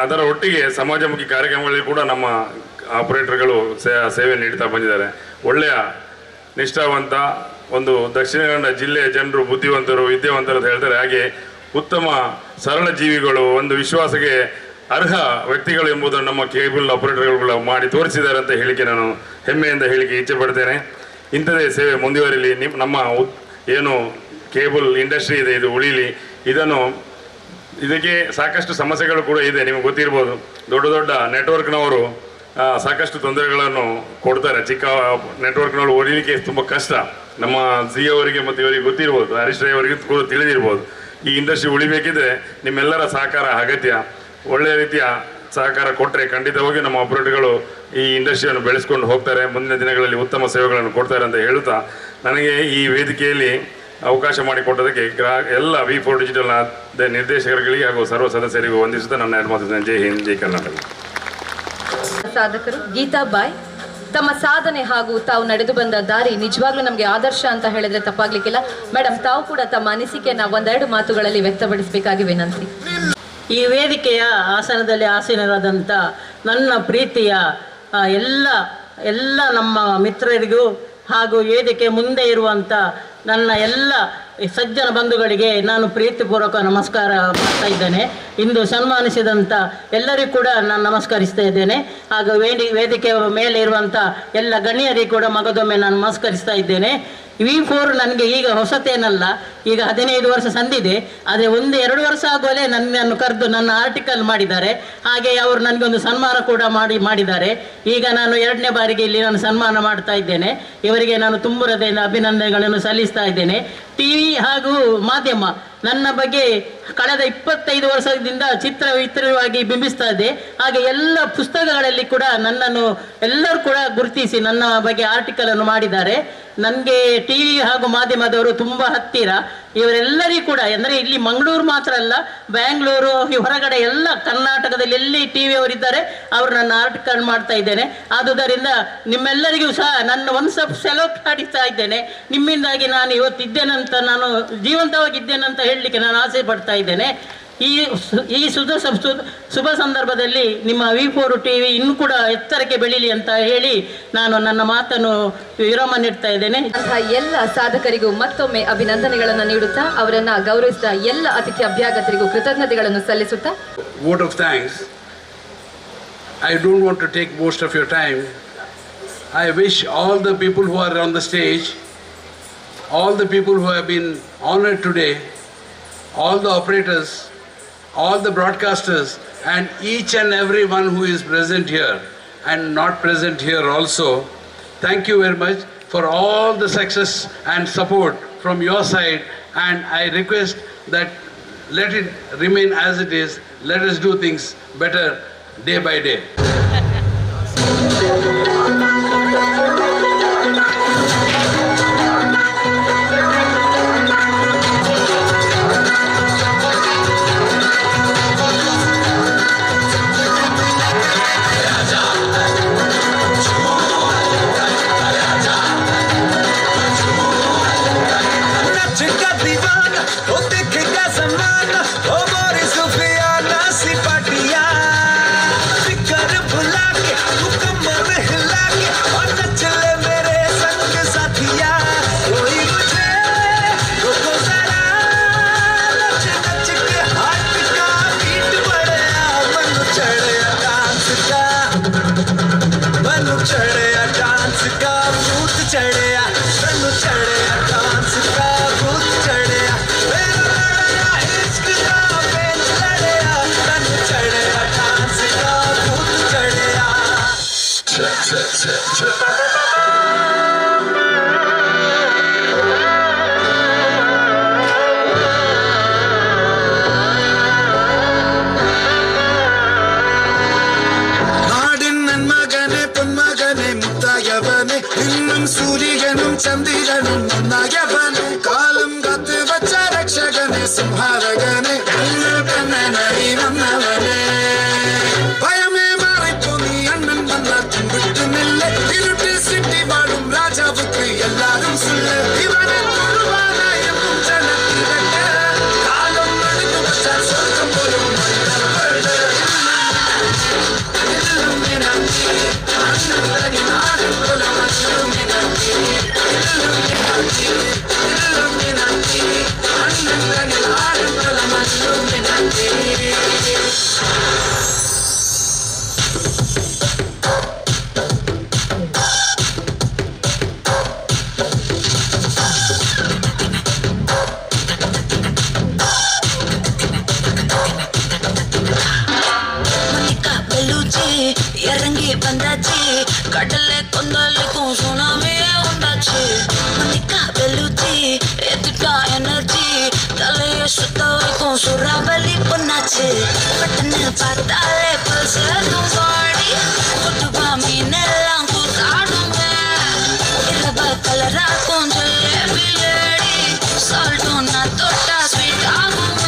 ಅದರ ಒಟ್ಟಿಗೆ ಸಮಾಜಮುಖಿ ಕಾರ್ಯಕ್ರಮಗಳಲ್ಲಿ ಕೂಡ ನಮ್ಮ ಆಪರೇಟರ್ಗಳು ಸೇವೆ ನೀಡ್ತಾ ಬಂದಿದ್ದಾರೆ. ಒಳ್ಳೆಯ ನಿಷ್ಠಾವಂತ ಒಂದು ದಕ್ಷಿಣ ಕನ್ನಡ ಜಿಲ್ಲೆಯ ಜನರು ಬುದ್ಧಿವಂತರು, ವಿದ್ಯಾವಂತರು ಅಂತ ಹೇಳ್ತಾರೆ. ಹಾಗೆ ಉತ್ತಮ ಸರಳ ಜೀವಿಗಳು, ಒಂದು ವಿಶ್ವಾಸಕ್ಕೆ ಅರ್ಹ ವ್ಯಕ್ತಿಗಳು ಎಂಬುದನ್ನು ನಮ್ಮ ಕೇಬಲ್ ಆಪರೇಟರ್ಗಳು ಮಾಡಿ ತೋರಿಸಿದ್ದಾರೆ ಅಂತ ಹೇಳಿಕೆ ನಾನು ಹೆಮ್ಮೆಯಿಂದ ಹೇಳಿಕೆ ಇಚ್ಛೆ ಪಡ್ತೇನೆ. ಇಂಥದೇ ಸೇವೆ ಮುಂದುವರಿಲಿ. ನಮ್ಮ ಏನು ಕೇಬಲ್ ಇಂಡಸ್ಟ್ರಿ ಇದೆ ಇದು ಉಳಿಲಿ. ಇದನ್ನು ಇದಕ್ಕೆ ಸಾಕಷ್ಟು ಸಮಸ್ಯೆಗಳು ಕೂಡ ಇದೆ. ನಿಮಗೆ ಗೊತ್ತಿರ್ಬೋದು, ದೊಡ್ಡ ದೊಡ್ಡ ನೆಟ್ವರ್ಕ್ನವರು ಸಾಕಷ್ಟು ತೊಂದರೆಗಳನ್ನು ಕೊಡ್ತಾರೆ. ಚಿಕ್ಕ ನೆಟ್ವರ್ಕ್ನವರು ಓಡಲಿಕ್ಕೆ ತುಂಬ ಕಷ್ಟ. ನಮ್ಮ ಸಿ ಅವರಿಗೆ ಮತ್ತು ಇವರಿಗೆ ಗೊತ್ತಿರ್ಬೋದು, ಹರೀಶ್ ರೈ ಅವರಿಗೆ ಕೂಡ ತಿಳಿದಿರ್ಬೋದು. ಈ ಇಂಡಸ್ಟ್ರಿ ಉಳಿಬೇಕಿದ್ರೆ ನಿಮ್ಮೆಲ್ಲರ ಸಹಕಾರ ಅಗತ್ಯ. ಒಳ್ಳೆಯ ರೀತಿಯ ಸಹಕಾರ ಕೊಟ್ಟರೆ ಖಂಡಿತವಾಗಿ ನಮ್ಮ ಆಪರೇಟರ್ಗಳು ಈ ಇಂಡಸ್ಟ್ರಿಯನ್ನು ಬೆಳೆಸ್ಕೊಂಡು ಹೋಗ್ತಾರೆ, ಮುಂದಿನ ದಿನಗಳಲ್ಲಿ ಉತ್ತಮ ಸೇವೆಗಳನ್ನು ಕೊಡ್ತಾರೆ ಅಂತ ಹೇಳುತ್ತಾ, ನನಗೆ ಈ ವೇದಿಕೆಯಲ್ಲಿ ಅವಕಾಶ ಮಾಡಿಕೊಟ್ಟದಕ್ಕೆ ಎಲ್ಲ V4 ಡಿಜಿಟಲ್ನ ನಿರ್ದೇಶಕರುಗಳಿಗೆ ಹಾಗೂ ಸರ್ವ ಸದಸ್ಯರಿಗೂ ವಂದಿಸುತ್ತಾ ನನ್ನ ಎರಡು ಮಾತು. ಜೈ ಹಿಂದ್, ಜೈ ಕರ್ನಾಟಕ. ಸಾಧಕರು ಗೀತಾ ಬಾಯ್, ತಮ್ಮ ಸಾಧನೆ ಹಾಗೂ ತಾವು ನಡೆದು ಬಂದ ದಾರಿ ನಿಜವಾಗ್ಲೂ ನಮಗೆ ಆದರ್ಶ ಅಂತ ಹೇಳಿದ್ರೆ ತಪ್ಪಾಗ್ಲಿಕ್ಕಿಲ್ಲ. ಮೇಡಮ್, ತಾವು ಕೂಡ ತಮ್ಮ ಅನಿಸಿಕೆಯನ್ನ ಒಂದೆರಡು ಮಾತುಗಳಲ್ಲಿ ವ್ಯಕ್ತಪಡಿಸಬೇಕಾಗಿ ವಿನಂತಿ. ಈ ವೇದಿಕೆಯ ಆಸನದಲ್ಲಿ ಆಸೀನರಾದಂಥ ನನ್ನ ಪ್ರೀತಿಯ ಎಲ್ಲ ನಮ್ಮ ಮಿತ್ರರಿಗೂ ಹಾಗೂ ವೇದಿಕೆ ಮುಂದೆ ಇರುವಂಥ ನನ್ನ ಎಲ್ಲ ಸಜ್ಜನ ಬಂಧುಗಳಿಗೆ ನಾನು ಪ್ರೀತಿಪೂರ್ವಕ ನಮಸ್ಕಾರ ಮಾಡ್ತಾ ಇದ್ದೇನೆ. ಇಂದು ಸನ್ಮಾನಿಸಿದಂಥ ಎಲ್ಲರಿಗೂ ಕೂಡ ನಾನು ನಮಸ್ಕರಿಸ್ತಾ ಇದ್ದೇನೆ. ಹಾಗೂ ವೇದಿಕೆ ಮೇಲೆ ಇರುವಂಥ ಎಲ್ಲ ಗಣ್ಯರಿಗೂ ಕೂಡ ಮಗದೊಮ್ಮೆ ನಾನು ನಮಸ್ಕರಿಸ್ತಾ ಇದ್ದೇನೆ. V4 ನನಗೆ ಈಗ ಹೊಸತೇನಲ್ಲ, ಈಗ 15 ವರ್ಷ ಸಂದಿದೆ. ಆದರೆ 1-2 ವರ್ಷ ಆಗುವಲ್ಲೇ ನನ್ನನ್ನು ಕರೆದು ನನ್ನ ಆರ್ಟಿಕಲ್ ಮಾಡಿದ್ದಾರೆ. ಹಾಗೆ ಅವರು ನನಗೊಂದು ಸನ್ಮಾನ ಕೂಡ ಮಾಡಿದ್ದಾರೆ. ಈಗ ನಾನು 2ನೇ ಬಾರಿಗೆ ಇಲ್ಲಿ ನಾನು ಸನ್ಮಾನ ಮಾಡ್ತಾ ಇದ್ದೇನೆ. ಇವರಿಗೆ ನಾನು ತುಂಬ ಹೃದಯದ ಅಭಿನಂದನೆಗಳನ್ನು ಸಲ್ಲಿಸ್ತಾ ಇದ್ದೇನೆ. TV ಹಾಗೂ ಮಾಧ್ಯಮ ನನ್ನ ಬಗ್ಗೆ ಕಳೆದ 25 ವರ್ಷದಿಂದ ಚಿತ್ರವಾಗಿ ಬಿಂಬಿಸ್ತಾ ಇದೆ. ಹಾಗೆ ಎಲ್ಲ ಪುಸ್ತಕಗಳಲ್ಲಿ ಕೂಡ ನನ್ನನ್ನು ಎಲ್ಲರೂ ಕೂಡ ಗುರುತಿಸಿ ನನ್ನ ಬಗ್ಗೆ ಆರ್ಟಿಕಲನ್ನು ಮಾಡಿದ್ದಾರೆ. ನನಗೆ TV ಹಾಗೂ ಮಾಧ್ಯಮದವರು ತುಂಬ ಹತ್ತಿರ. ಇವರೆಲ್ಲರಿಗೂ ಕೂಡ ಅಂದರೆ ಇಲ್ಲಿ ಮಂಗಳೂರು ಮಾತ್ರ ಅಲ್ಲ, ಬ್ಯಾಂಗ್ಳೂರು ಹೊರಗಡೆ ಎಲ್ಲ ಕರ್ನಾಟಕದಲ್ಲಿ ಎಲ್ಲಿ TV ಅವರಿದ್ದಾರೆ ಅವರು ನನ್ನ ಆರ್ಟಿಕಲ್ ಮಾಡ್ತಾ ಇದ್ದೇನೆ. ಆದುದರಿಂದ ನಿಮ್ಮೆಲ್ಲರಿಗೂ ಸಹ ನನ್ನ ಒಂದು ಸ್ವಲ್ಪ ಸೆಲೋಟ್ ಆಡಿಸ್ತಾ ಇದ್ದೇನೆ. ನಿಮ್ಮಿಂದಾಗಿ ನಾನು ಇವತ್ತಿದ್ದೇನಂತ, ನಾನು ಜೀವಂತವಾಗಿದ್ದೇನಂತ ಹೇಳಲಿಕ್ಕೆ ನಾನು ಆಸೆ ಪಡ್ತಾ ಇದ್ದೇನೆ. ಈ ಶುಭ ಸಂದರ್ಭದಲ್ಲಿ ನಿಮ್ಮ V4 TV ಇನ್ನೂ ಕೂಡ ಎತ್ತರಕ್ಕೆ ಬೆಳೀಲಿ ಅಂತ ಹೇಳಿ ನಾನು ನನ್ನ ಮಾತನ್ನು ವಿರಾಮ ನೀಡ್ತಾ ಇದ್ದೇನೆ. ಎಲ್ಲ ಸಾಧಕರಿಗೂ ಮತ್ತೊಮ್ಮೆ ಅಭಿನಂದನೆಗಳನ್ನು ನೀಡುತ್ತಾ, ಅವರನ್ನ ಗೌರವಿಸಿದ ಎಲ್ಲ ಅತಿಥಿ ಅಭ್ಯಾಗತರಿಗೂ ಕೃತಜ್ಞತೆಗಳನ್ನು ಸಲ್ಲಿಸುತ್ತಾ, vote of thanks. I don't want to take most of your time. I wish all the people who are on the stage, all the people who have been honored today, all the operators, all the broadcasters, and each and every one who is present here and not present here also, thank you very much for all the success and support from your side. And I request that let it remain as it is. Let us do things better day by day. സൂര്യനും ചന്ദ്രനും ഒന്നായവനെ കാലം കാത്ത് വച്ച രക്ഷകനെ സംഹാരകനെ കണ്ണനടി വന്നവനെ ഭയമേ മാറിപ്പോ നീ അണ്ണൻ വന്നാൽ വിട്ടുന്നില്ല ഇരുട്ടിൽ city വാഴും രാജാവുക്ക് എല്ലാരും സുല്ല ഇവനെ തൊഴുവാനായെന്നും ജനത്തിരക്ക് കാലം നടന്നു വച്ചാൽ സ്വർഗം പോലും கடல்ல கொந்தளிக்கும் சுனாமியே உண்டாச்சு மணிக்கா வெளுத்தி எதுக்கா எனர்ஜி தலைய சுத்த வைக்கும் சுறாவளி பொண்ணாச்சு பட்டன்னு பார்த்தாலே பல்ஸ் ஏதும் பாடி கொட்டுப்பா மீனெல்லாம் கூத்தாடுங்க இரவ கலரா கொஞ்சம் லேடி சால்ட்டும் நான் தொட்டா ஸ்வீட் ஆகுங்க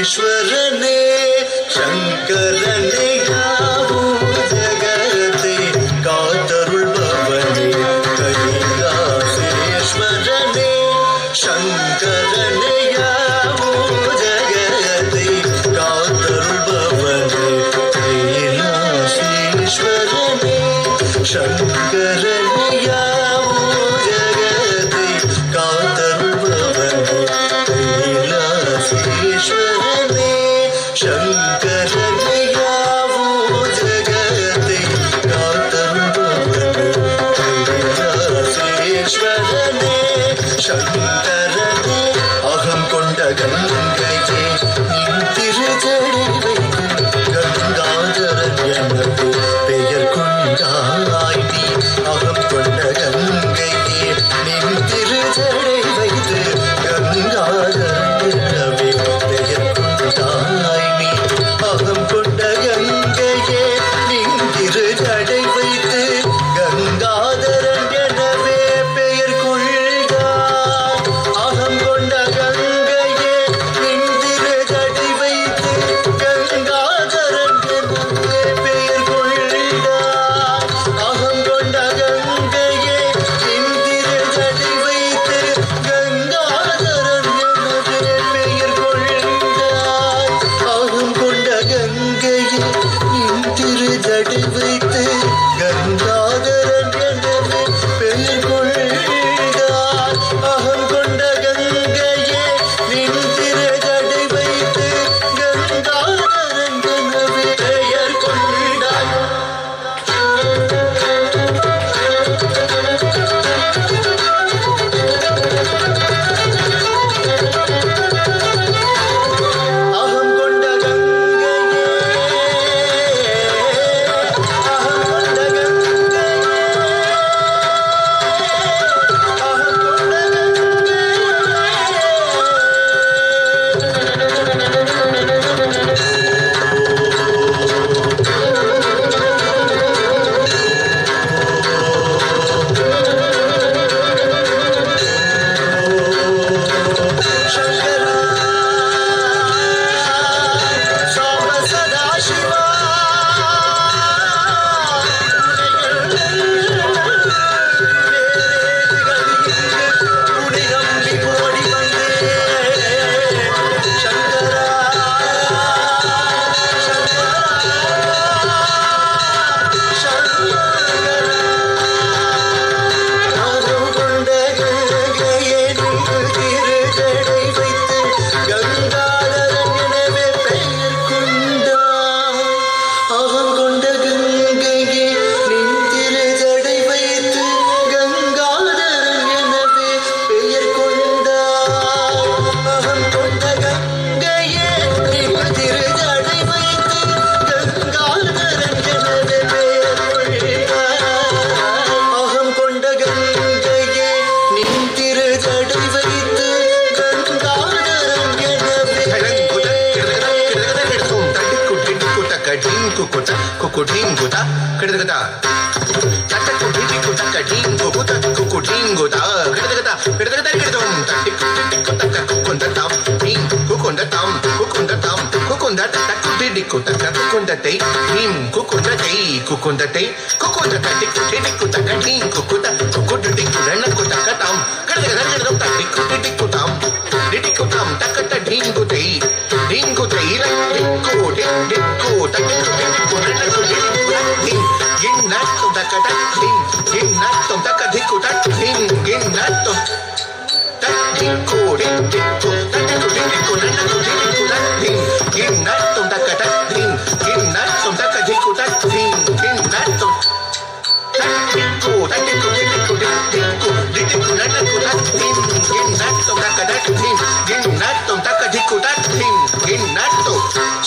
ईश्वरने शंकरने जगते कातरुळ्बवने कैलासेश्वरने शंकरने जगते कातरुळ्बवने कैलासेश्वरने शंकरने जगते कातरुळ्बवने कैलासेश्वरने शंकरने जगते कातरुळ्बवने कैलासेश्वरने शंकरने अहं कोंड गंगैये निन्तिरुजडि गंगाधर जनके पेयर कोंडायि अहं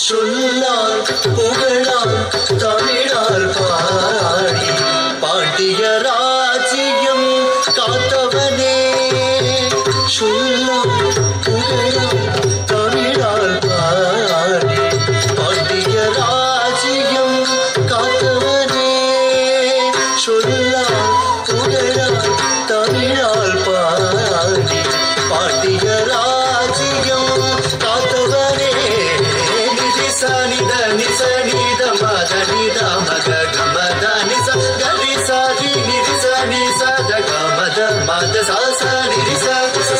சொல்லால் புகழால் தமிழால் பாடி பாண்டிய ராஜ்யம் காத்தவனே சொல்லால் புகழால் தமிழால் பாடி பாண்டிய ராஜ்யம் காத்தவனே சொல்லால் புகழால் தமிழால் பாடி பாண்டிய ராஜ்யம் காத்தவனே நித நிச நித மத நித மக கமத நிச கரி சாதி நிச நிச த கமத மத சா சா நிச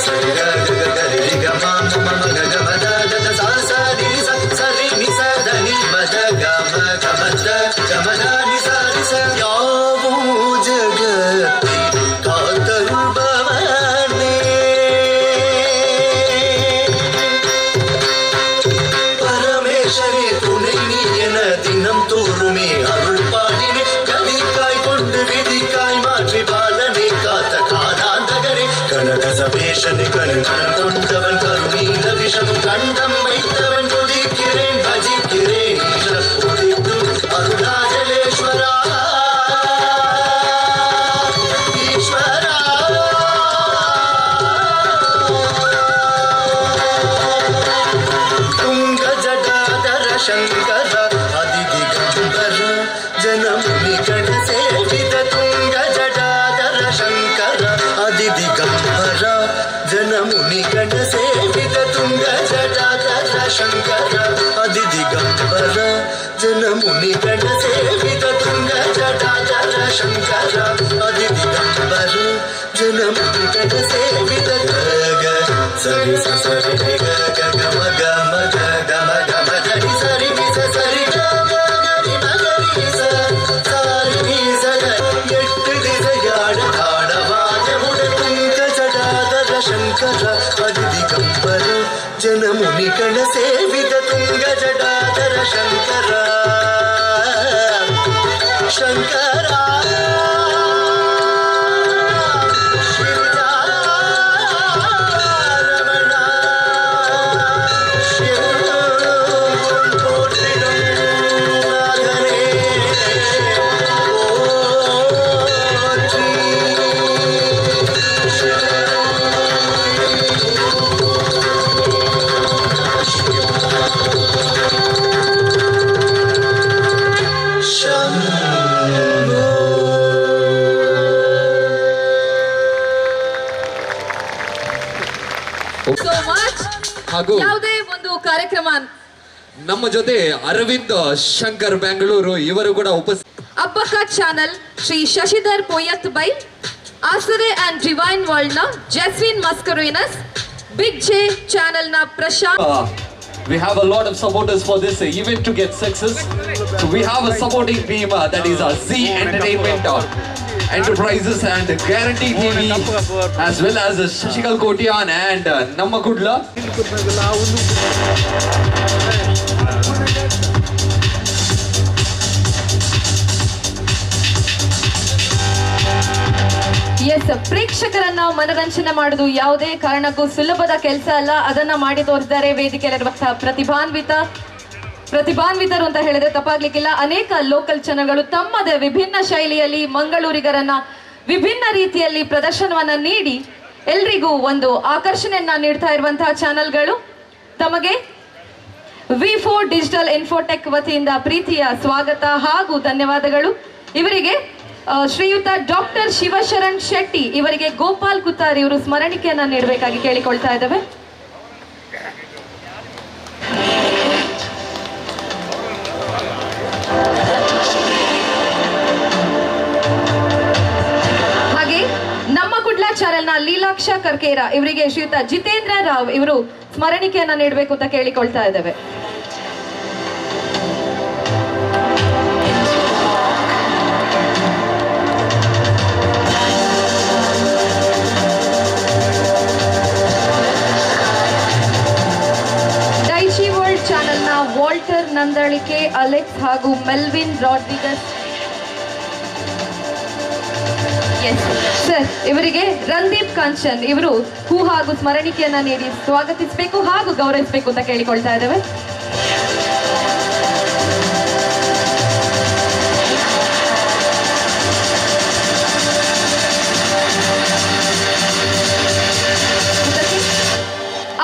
சரி க க கரி க ம ம ம க மத த சா சா நிச சரி நிச த நி மத கம கமத கமத நிச நிச யாவோ ஜகத்தி காத்தருள்பவனே பரமேஸ்வரே துணை நீ என தினம் தோறுமே அருள் பாடினே கவிக்காய் கொண்டு விதிக்காய் மாற்றி பாலனை காத்த காதாந்தகரே கனகசபேஷனை கருமணம் கொண்டவன் கருணீல விஷம் கண்டம் வைத்தவன் துதிக்கிறேன் பஜிக்கிறேன் உதிக்கும் அருணாச்சலேஸ்வரா ஈஸ்வரா ತುಂಗ ಜಟಾಧರ ಶಂಕರ ಅದಿದಿಗಂಬರ ಜನಮುನಿ ಗಣ ಸೇವಿತ ತುಂಗ ಜಟಾಧರ ಶಂಕರ ಅದಿದಿಗಂಬರ ಜನಮುನಿ ಗಣ ಸೇವಿತ ತುಂಗ ಜಟಾಧರ ಶಂಕರ ಅದಿದಿಗಂಬರ ಜನಮುನಿ ಗಣ ಸೇವಿತ ತುಂಗ ಜಟಾಧರ ಶಂಕರ ಅದಿದಿಗಂಬರ ಜನಮುನಿ ಗಣ ಸೇವಿತ ಗ ಸರಿ ಸರಿ ಗ ಗ ಗ ಮ ಗ ಮ ಗ ಗ ಮ ಗ ಮ ಗ ರಿ ಸರಿ ನಿ ಸ ಸರಿ ಗ ಗ ಗ ರಿ ಮ ಗ ರಿ ಸ ಸರಿ ನಿ ಸ ಗ ಎಟ್ಟು ದಿಸೆಯಾಡ ಕಾಡವಾದ ಮುಡ ತುಂಗ ಜಟಾಧರ ಶಂಕರ ಅದಿದಿಗಂಬರ ಜನಮುನಿ ಗಣ ಸೇವಿತ ತುಂಗ ಜಟಾಧರ ಶಂಕರ ಶಂಕರ So much. ಹಾಗೂ ಯಾವುದೇ ಒಂದು ಕಾರ್ಯಕ್ರಮ ನಮ್ಮ ಜೊತೆ ಅರವಿಂದ್ ಶಂಕರ್ ಬೆಂಗಳೂರು ಇವರು ಕೂಡ ಅಬ್ಬಕ್ಕ ಚಾನಲ್ ಶ್ರೀ ಶಶಿಧರ್ ಪೊಯ್ಯತ್ ಬೈ ಆಸರೆ ಅಂಡ್ ಡಿವೈನ್ ವರ್ಲ್ಡ್ ನ Justin Mascarenhas big J channel ನ Prashant. We have a lot of supporters for this event to get success. So we have a supporting team that is Z Entertainment Enterprises and Guarantee TV, as well as Shashikal Kotiyan and Namma Kudla. Yes, ಪ್ರೇಕ್ಷಕರನ್ನ ಮನರಂಜನೆ ಮಾಡುವುದು ಯಾವುದೇ ಕಾರಣಕ್ಕೂ ಸುಲಭದ ಕೆಲಸ ಅಲ್ಲ. ಅದನ್ನ ಮಾಡಿ ತೋರಿಸಿದ್ದಾರೆ ವೇದಿಕೆಯಲ್ಲಿರುವಂತಹ ಪ್ರತಿಭಾನ್ವಿತರು ಅಂತ ಹೇಳಿದ್ರೆ ತಪ್ಪಾಗ್ಲಿಕ್ಕಿಲ್ಲ. ಅನೇಕ ಲೋಕಲ್ ಚಾನೆಲ್ಗಳು ತಮ್ಮದೇ ವಿಭಿನ್ನ ಶೈಲಿಯಲ್ಲಿ ಮಂಗಳೂರಿಗರನ್ನ ವಿಭಿನ್ನ ರೀತಿಯಲ್ಲಿ ಪ್ರದರ್ಶನವನ್ನ ನೀಡಿ ಎಲ್ರಿಗೂ ಒಂದು ಆಕರ್ಷಣೆಯನ್ನ ನೀಡ್ತಾ ಇರುವಂತಹ ಚಾನೆಲ್ಗಳು. ತಮಗೆ V4 ಡಿಜಿಟಲ್ ಇನ್ಫೋಟೆಕ್ ವತಿಯಿಂದ ಪ್ರೀತಿಯ ಸ್ವಾಗತ ಹಾಗೂ ಧನ್ಯವಾದಗಳು. ಇವರಿಗೆ ಶ್ರೀಯುತ ಡಾಕ್ಟರ್ ಶಿವಶರಣ್ ಶೆಟ್ಟಿ ಇವರಿಗೆ ಗೋಪಾಲ್ ಕುತ್ತಾರ್ ಇವರು ಸ್ಮರಣಿಕೆಯನ್ನ ನೀಡಬೇಕಾಗಿ ಕೇಳಿಕೊಳ್ತಾ ಇದ್ದೇವೆ. ಹಾಗೆ ನಮ್ಮ ಕುಡ್ಲಾ ಚಾನೆಲ್ನ ಲೀಲಾಕ್ಷ ಕರ್ಕೇರ ಇವರಿಗೆ ಶ್ರೀಯುತ ಜಿತೇಂದ್ರ ರಾವ್ ಇವರು ಸ್ಮರಣಿಕೆಯನ್ನ ನೀಡಬೇಕು ಅಂತ ಕೇಳಿಕೊಳ್ತಾ ಇದ್ದೇವೆ. ಚಾನೆಲ್ನ ವಾಲ್ಟರ್ ನಂದಳಿಕೆ, ಅಲೆಕ್ಸ್ ಹಾಗೂ ಮೆಲ್ವಿನ್ ರಾಡ್ರಿಗಸ್. ಸರ್, ಇವರಿಗೆ ರಂದೀಪ್ ಕಾಂಚನ್ ಇವರು ಹೂ ಹಾಗೂ ಸ್ಮರಣಿಕೆಯನ್ನ ನೀಡಿ ಸ್ವಾಗತಿಸಬೇಕು ಹಾಗೂ ಗೌರವಿಸಬೇಕು ಅಂತ ಕೇಳಿಕೊಳ್ತಾ ಇದ್ದೇವೆ.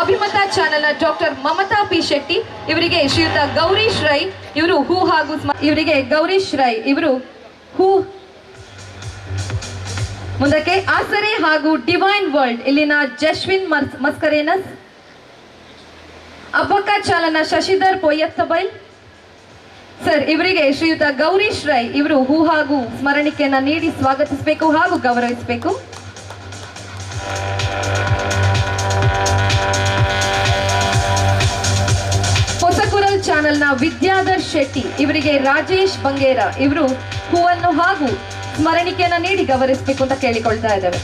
ಅಭಿಮತ ಚಾನೆಲ್ನ ಡಾಕ್ಟರ್ ಮಮತಾ ಪಿ ಶೆಟ್ಟಿ ಇವರಿಗೆ ಶ್ರೀಯುತ ಗೌರೀಶ್ ರೈ ಇವರು ಹೂ ಹಾಗೂ ಇವರಿಗೆ ಗೌರೀಶ್ ರೈ ಇವರು ಹೂ. ಮುಂದಕ್ಕೆ ಆಸರೆ ಹಾಗೂ ಡಿವೈನ್ ವರ್ಲ್ಡ್ ಇಲ್ಲಿನ ಜಸ್ವಿನ್ ಮಸ್ಕರೇನಸ್. ಅಬ್ಬಕ್ಕ ಚಾನೆಲ್ನ ಶಶಿಧರ್ ಪೊಯ್ಯತ್ತಬೈಲ್ ಸರ್ ಇವರಿಗೆ ಶ್ರೀಯುತ ಗೌರೀಶ್ ರೈ ಇವರು ಹೂ ಹಾಗೂ ಸ್ಮರಣಿಕೆಯನ್ನ ನೀಡಿ ಸ್ವಾಗತಿಸಬೇಕು ಹಾಗೂ ಗೌರವಿಸಬೇಕು. ಹೊಸಕುರಲ್ ಚಾನೆಲ್ನ ವಿದ್ಯಾಧರ್ ಶೆಟ್ಟಿ ಇವರಿಗೆ ರಾಜೇಶ್ ಬಂಗೇರ ಇವರು ಹೂವನ್ನು ಹಾಗೂ ಸ್ಮರಣಿಕೆಯನ್ನ ನೀಡಿ ಗೌರವಿಸಬೇಕು ಅಂತ ಕೇಳಿಕೊಳ್ತಾ ಇದ್ದೇವೆ.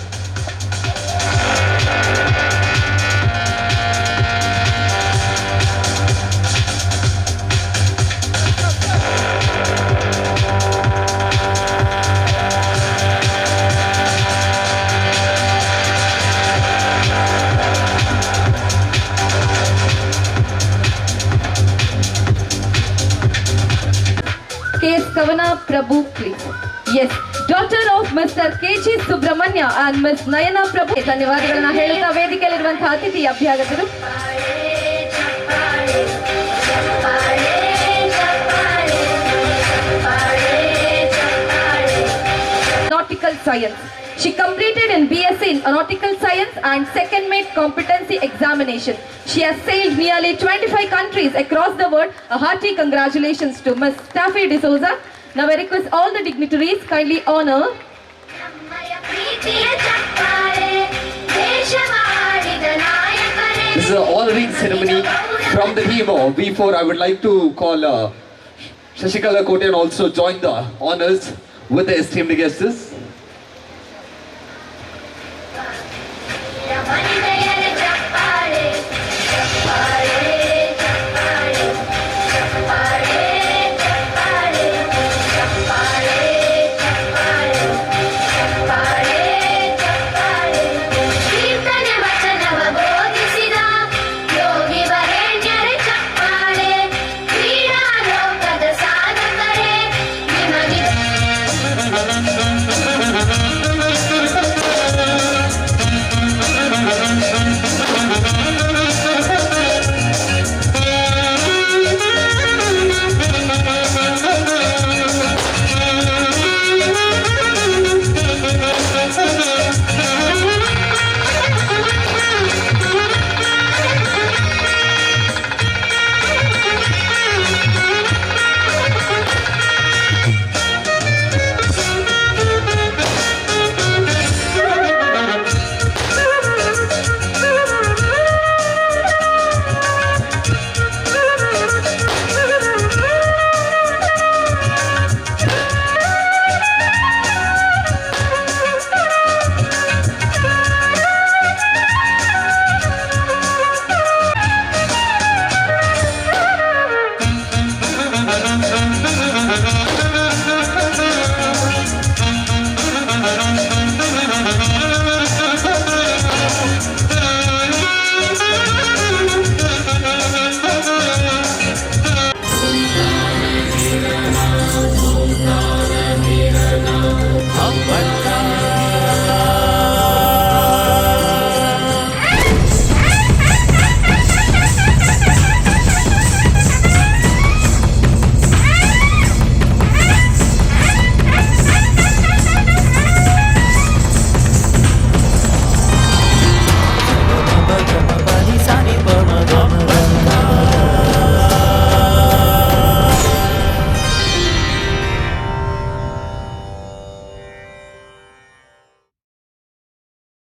Kavana Prabhu, please. Yes, daughter of Mr. K.G. Subramanya and Miss Nayana Prabhu. ಧನ್ಯವಾದಗಳನ್ನ ಹೇಳುತ್ತಾ ವೇದಿಕೆಯಲ್ಲಿರುವಂತಹ ಅತಿಥಿ ಅಭ್ಯಾಗತರು. Nautical Science. She completed in BSc in Nautical Science and second made competency examination. She has sailed nearly 25 countries across the world. A hearty congratulations to Miss Taffy D'Souza. Now I request all the dignitaries kindly honor This is an honoring ceremony from the team of V4. I would like to call Shashikala Kotiyan also join the honors with the esteemed guests. Aman